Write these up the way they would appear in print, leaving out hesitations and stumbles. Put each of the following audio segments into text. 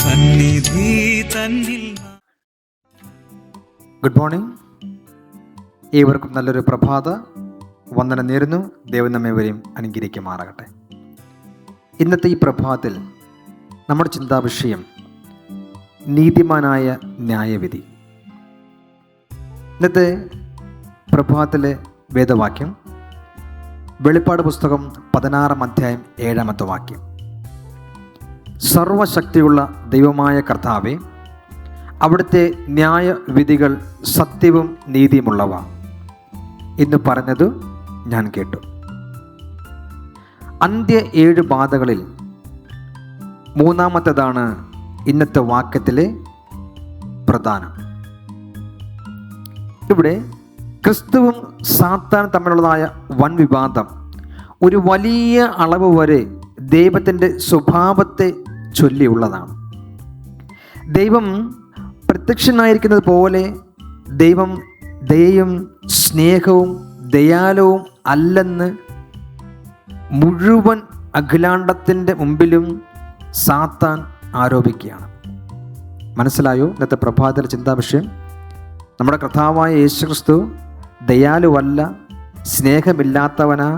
സന്നിധി തന്നിൽ. Good morning. ഏവർക്കും നല്ലൊരു പ്രഭാത വന്ദനം നേരുന്നു. ദൈവം നമ്മേവരെയും അനുഗ്രഹിക്കുമാറാകട്ടെ. ഇന്നത്തെ ഈ പ്രഭാതത്തിൽ നമ്മുടെ ചിന്താവിഷയം നീതിമാനായ ന്യായവിധി. ഇന്നത്തെ പ്രഭാതത്തിലെ വേദവാക്യം വെളിപ്പാട് പുസ്തകം 16 അധ്യായം 7 വാക്യം. സർവശക്തിയുള്ള ദൈവമായ കർത്താവേ, അവിടുത്തെ ന്യായവിധികൾ സത്യവും നീതിയുമുള്ളവ എന്ന് പറഞ്ഞത് ഞാൻ കേട്ടു. അന്ത്യ 7 ബാധകളിൽ മൂന്നാമത്തേതാണ് ഇന്നത്തെ വാക്യത്തിലെ പ്രധാനം. ഇവിടെ ക്രിസ്തുവും സാത്താനും തമ്മിലുള്ളതായ വൻ വിവാദം ഒരു വലിയ അളവ് വരെ ദൈവത്തിൻ്റെ സ്വഭാവത്തെ ചൊല്ലിയുള്ളതാണ്. ദൈവം പ്രത്യക്ഷനായിരിക്കുന്നത് പോലെ ദൈവം ദയയും സ്നേഹവും ദയാലുവും അല്ലെന്ന് മുഴുവൻ അഖിലാണ്ടത്തിൻ്റെ മുമ്പിലും സാത്താൻ ആരോപിക്കുകയാണ്. മനസ്സിലായോ ഇന്നത്തെ പ്രഭാതത്തിലെ ചിന്താവിഷയം? നമ്മുടെ കർത്താവായ യേശുക്രിസ്തു ദയാലുവല്ല, സ്നേഹമില്ലാത്തവനാ,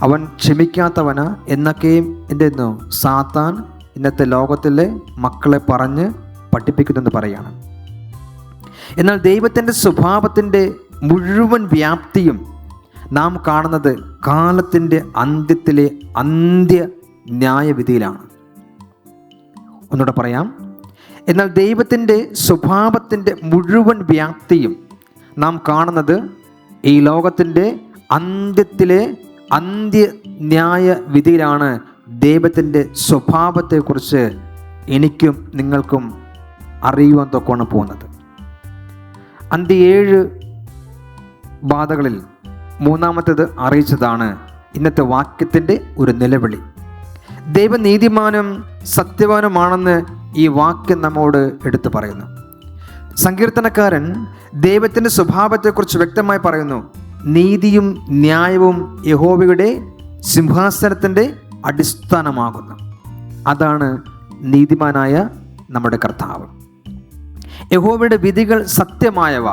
അവൻ ക്ഷമിക്കാത്തവനാ എന്നൊക്കെയും എന്തെന്നു സാത്താൻ ഇന്നത്തെ ലോകത്തിലെ മക്കളെ പറഞ്ഞ് പഠിപ്പിക്കുന്നെന്ന് പറയുകയാണ്. എന്നാൽ ദൈവത്തിൻ്റെ സ്വഭാവത്തിൻ്റെ മുഴുവൻ വ്യാപ്തിയും നാം കാണുന്നത് കാലത്തിൻ്റെ അന്ത്യത്തിലെ അന്ത്യ ന്യായവിധിയിലാണ്. ഒന്നുകൂടെ പറയാം. എന്നാൽ ദൈവത്തിൻ്റെ സ്വഭാവത്തിൻ്റെ മുഴുവൻ വ്യാപ്തിയും നാം കാണുന്നത് ഈ ലോകത്തിൻ്റെ അന്ത്യത്തിലെ അന്ത്യ ന്യായവിധിയിലാണ്. ദൈവത്തിൻ്റെ സ്വഭാവത്തെക്കുറിച്ച് എനിക്കും നിങ്ങൾക്കും അറിയുവാൻ തൊക്കെയാണ് പോകുന്നത്. അന്ത്യ 7 ബാധകളിൽ മൂന്നാമത്തേത് അറിയിച്ചതാണ് ഇന്നത്തെ വാക്യത്തിൻ്റെ ഒരു നിലവിളി. ദൈവം നീതിമാനും സത്യവാനുമാണെന്ന് ഈ വാക്യം നമ്മോട് എടുത്തു പറയുന്നു. സങ്കീർത്തനക്കാരൻ ദൈവത്തിൻ്റെ സ്വഭാവത്തെക്കുറിച്ച് വ്യക്തമായി പറയുന്നു. നീതിയും ന്യായവും യഹോവയുടെ സിംഹാസനത്തിൻ്റെ അടിസ്ഥാനമാകുന്നു. അതാണ് നീതിമാനായ നമ്മുടെ കർത്താവ്. യഹോവയുടെ വിധികൾ സത്യമായവ,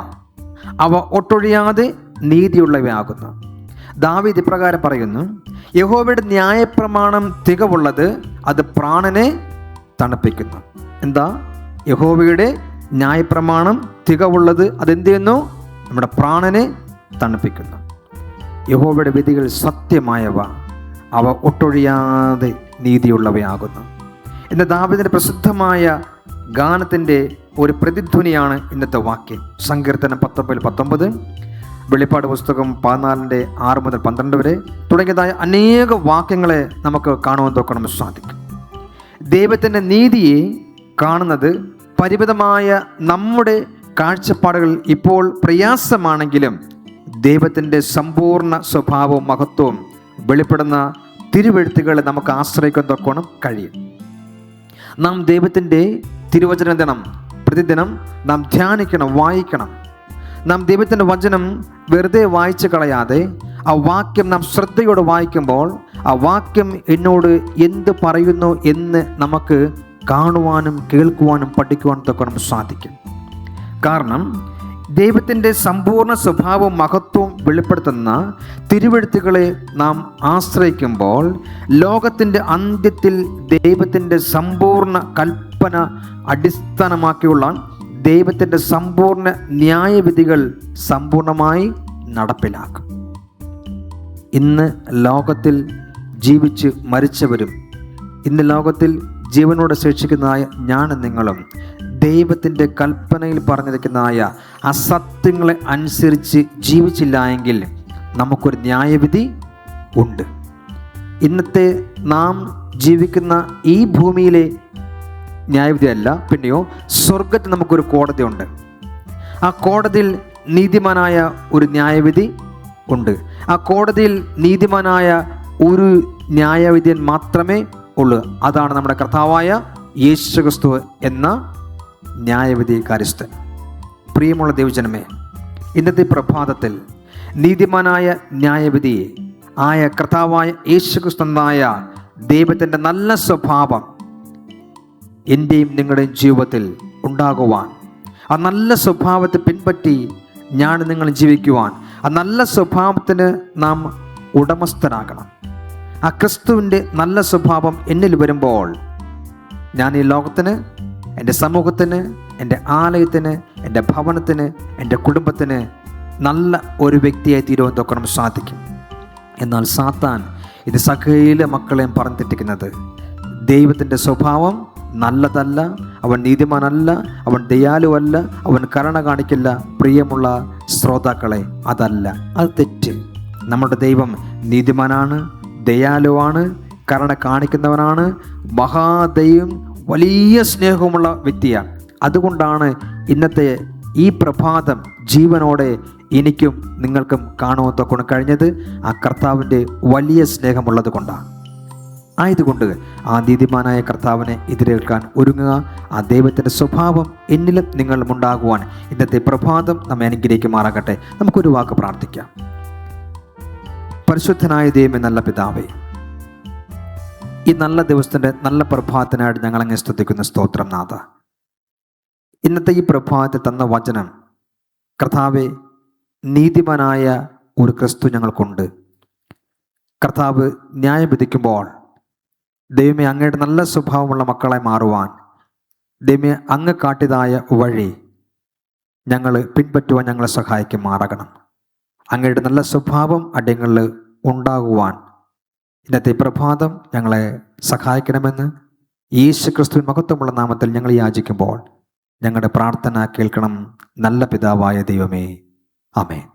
അവ ഒട്ടൊഴിയാതെ നീതിയുള്ളവയാകുന്നു. ദാവീദ് ഇപ്രകാരം പറയുന്നു: യഹോവയുടെ ന്യായപ്രമാണം തികവുള്ളത്, അത് പ്രാണനെ തണുപ്പിക്കുന്നു. എന്താ? യഹോവയുടെ ന്യായപ്രമാണം തികവുള്ളത്, അതെന്ത് ചെയ്യുന്നു? നമ്മുടെ പ്രാണനെ തണുപ്പിക്കുന്നു. യഹോവയുടെ വിധികൾ സത്യമായവ, അവ ഒട്ടൊഴിയാതെ നീതിയുള്ളവയാകുന്നു എന്ന ദാവീദിന്റെ പ്രസിദ്ധമായ ഗാനത്തിൻ്റെ ഒരു പ്രതിധ്വനിയാണ് ഇന്നത്തെ വാക്യം. സങ്കീർത്തനം 19 വെളിപ്പാട് പുസ്തകം 14 6 മുതൽ 12 വരെ തുടങ്ങിയതായ അനേക വാക്യങ്ങളെ നമുക്ക് കാണുവാൻ തൊക്കണം സാധിക്കും. ദൈവത്തിൻ്റെ നീതിയെ കാണുന്നത് പരിമിതമായ നമ്മുടെ കാഴ്ചപ്പാടുകൾ ഇപ്പോൾ പ്രയാസമാണെങ്കിലും ദൈവത്തിൻ്റെ സമ്പൂർണ്ണ സ്വഭാവവും മഹത്വവും വെളിപ്പെടുന്ന തിരുവെഴുത്തുകളെ നമുക്ക് ആശ്രയിക്കാൻ തൊക്കണം കഴിയും. നാം ദൈവത്തിൻ്റെ തിരുവചനം പ്രതിദിനം നാം ധ്യാനിക്കണം, വായിക്കണം. നാം ദൈവത്തിൻ്റെ വചനം വെറുതെ വായിച്ച് കളയാതെ ആ വാക്യം നാം ശ്രദ്ധയോടെ വായിക്കുമ്പോൾ ആ വാക്യം എന്നോട് എന്ത് പറയുന്നു എന്ന് നമുക്ക് കാണുവാനും കേൾക്കുവാനും പഠിക്കുവാനും തൊക്കെ സാധിക്കും. കാരണം ദൈവത്തിൻ്റെ സമ്പൂർണ്ണ സ്വഭാവവും മഹത്വവും വെളിപ്പെടുത്തുന്ന തിരുവെഴുത്തുകളെ നാം ആശ്രയിക്കുമ്പോൾ ലോകത്തിൻ്റെ അന്ത്യത്തിൽ ദൈവത്തിൻ്റെ സമ്പൂർണ്ണ കൽപ്പന അടിസ്ഥാനമാക്കിയുള്ള ദൈവത്തിൻ്റെ സമ്പൂർണ്ണ ന്യായവിധികൾ സമ്പൂർണ്ണമായി നടപ്പിലാക്കും. ഇന്ന് ലോകത്തിൽ ജീവിച്ച് മരിച്ചവരും ഇന്ന് ലോകത്തിൽ ജീവനോടെ ശേഷിക്കുന്നതായ ഞാനും നിങ്ങളും ദൈവത്തിൻ്റെ കൽപ്പനയിൽ പറഞ്ഞിരിക്കുന്നതായ അസത്യങ്ങളെ അനുസരിച്ച് ജീവിച്ചില്ല എങ്കിൽ നമുക്കൊരു ന്യായവിധി ഉണ്ട്. ഇന്നത്തെ നാം ജീവിക്കുന്ന ഈ ഭൂമിയിലെ ന്യായവിധി അല്ല, പിന്നെയോ സ്വർഗത്തിൽ നമുക്കൊരു കോടതിയുണ്ട്. ആ കോടതിയിൽ നീതിമാനായ ഒരു ന്യായവിധി ഉണ്ട്. ആ കോടതിയിൽ നീതിമാനായ ഒരു ന്യായവിധിയൻ മാത്രമേ ഉള്ളൂ. അതാണ് നമ്മുടെ കർത്താവായ യേശുക്രിസ്തു എന്ന ന്യായവിധി കാര്യസ്ഥൻ. പ്രിയമുള്ള ദൈവജനമേ, ഇന്നത്തെ പ്രഭാതത്തിൽ നീതിമാനായ ന്യായവിധിയെ ആയ കർത്താവായ യേശുക്രിസ്തുവായ ദൈവത്തിൻ്റെ നല്ല സ്വഭാവം എൻ്റെയും നിങ്ങളുടെയും ജീവിതത്തിൽ ഉണ്ടാകുവാൻ, ആ നല്ല സ്വഭാവത്തെ പിൻപറ്റി ഞാൻ നിങ്ങൾ ജീവിക്കുവാൻ, ആ നല്ല സ്വഭാവത്തിന് നാം ഉടമസ്ഥരാകണം. ആ ക്രിസ്തുവിൻ്റെ നല്ല സ്വഭാവം എന്നിൽ വരുമ്പോൾ ഞാൻ ഈ ലോകത്തിന്, എൻ്റെ സമൂഹത്തിന്, എൻ്റെ ആലയത്തിന്, എൻ്റെ ഭവനത്തിന്, എൻ്റെ കുടുംബത്തിന് നല്ല ഒരു വ്യക്തിയായി തീരുവാൻ തൊക്കണം സാധിക്കും. എന്നാൽ സാത്താൻ ഇത് സകല മക്കളെയും പറഞ്ഞു തെറ്റിക്കുന്നത്, ദൈവത്തിൻ്റെ സ്വഭാവം നല്ലതല്ല, അവൻ നീതിമാനല്ല, അവൻ ദയാലുവല്ല, അവൻ കരുണ കാണിക്കില്ല. പ്രിയമുള്ള ശ്രോതാക്കളെ, അതല്ല, അത് തെറ്റ്. നമ്മുടെ ദൈവം നീതിമാനാണ്, ദയാലുവാണ്, കരുണ കാണിക്കുന്നവനാണ്, മഹാദൈവം, വലിയ സ്നേഹമുള്ള വ്യക്തിയാണ്. അതുകൊണ്ടാണ് ഇന്നത്തെ ഈ പ്രഭാതം ജീവനോടെ എനിക്കും നിങ്ങൾക്കും കാണുവാൻ തൊക്കെ കഴിഞ്ഞത്. ആ കർത്താവിൻ്റെ വലിയ സ്നേഹമുള്ളത് കൊണ്ടാണ്. ആയതുകൊണ്ട് ആ നീതിമാനായ കർത്താവിനെ എതിരേൽക്കാൻ ഒരുങ്ങുക. ആ ദൈവത്തിൻ്റെ സ്വഭാവം എന്നിലും നിങ്ങളിലും ഉണ്ടാകുവാൻ ഇന്നത്തെ പ്രഭാതം നമ്മെ അനുഗ്രഹിക്കുമാറാകട്ടെ. നമുക്കൊരു വാക്ക് പ്രാർത്ഥിക്കാം. പരിശുദ്ധനായ ദൈവമേ, നല്ല പിതാവേ, ഈ നല്ല ദിവസത്തിൻ്റെ നല്ല പ്രഭാതത്തിനായിട്ട് ഞങ്ങളങ്ങ് സ്തുതിക്കുന്ന സ്തോത്രം നാഥ. ഇന്നത്തെ ഈ പ്രഭാതത്തിൽ തന്ന വചനം കർത്താവെ, നീതിമാനായ ഒരു ക്രിസ്തു ഞങ്ങൾക്കുണ്ട്. കർത്താവ് ന്യായം വിധിക്കുമ്പോൾ ദൈവമേ, അങ്ങയുടെ നല്ല സ്വഭാവമുള്ള മക്കളെ മാറുവാൻ ദൈവമേ, അങ്ങ് കാട്ടിയതായ വഴി ഞങ്ങൾ പിൻപറ്റുവാൻ ഞങ്ങളെ സഹായിക്കുമാറാകണം. അങ്ങയുടെ നല്ല സ്വഭാവം അടിയങ്ങളിൽ ഉണ്ടാകുവാൻ ഇന്നത്തെ പ്രഭാതം ഞങ്ങളെ സഹായിക്കണമെന്ന് യേശു ക്രിസ്തുവിൻ മഹത്വമുള്ള നാമത്തിൽ ഞങ്ങൾ യാചിക്കുമ്പോൾ ഞങ്ങളുടെ പ്രാർത്ഥന കേൾക്കണം. നല്ല പിതാവായ ദൈവമേ, ആമേൻ.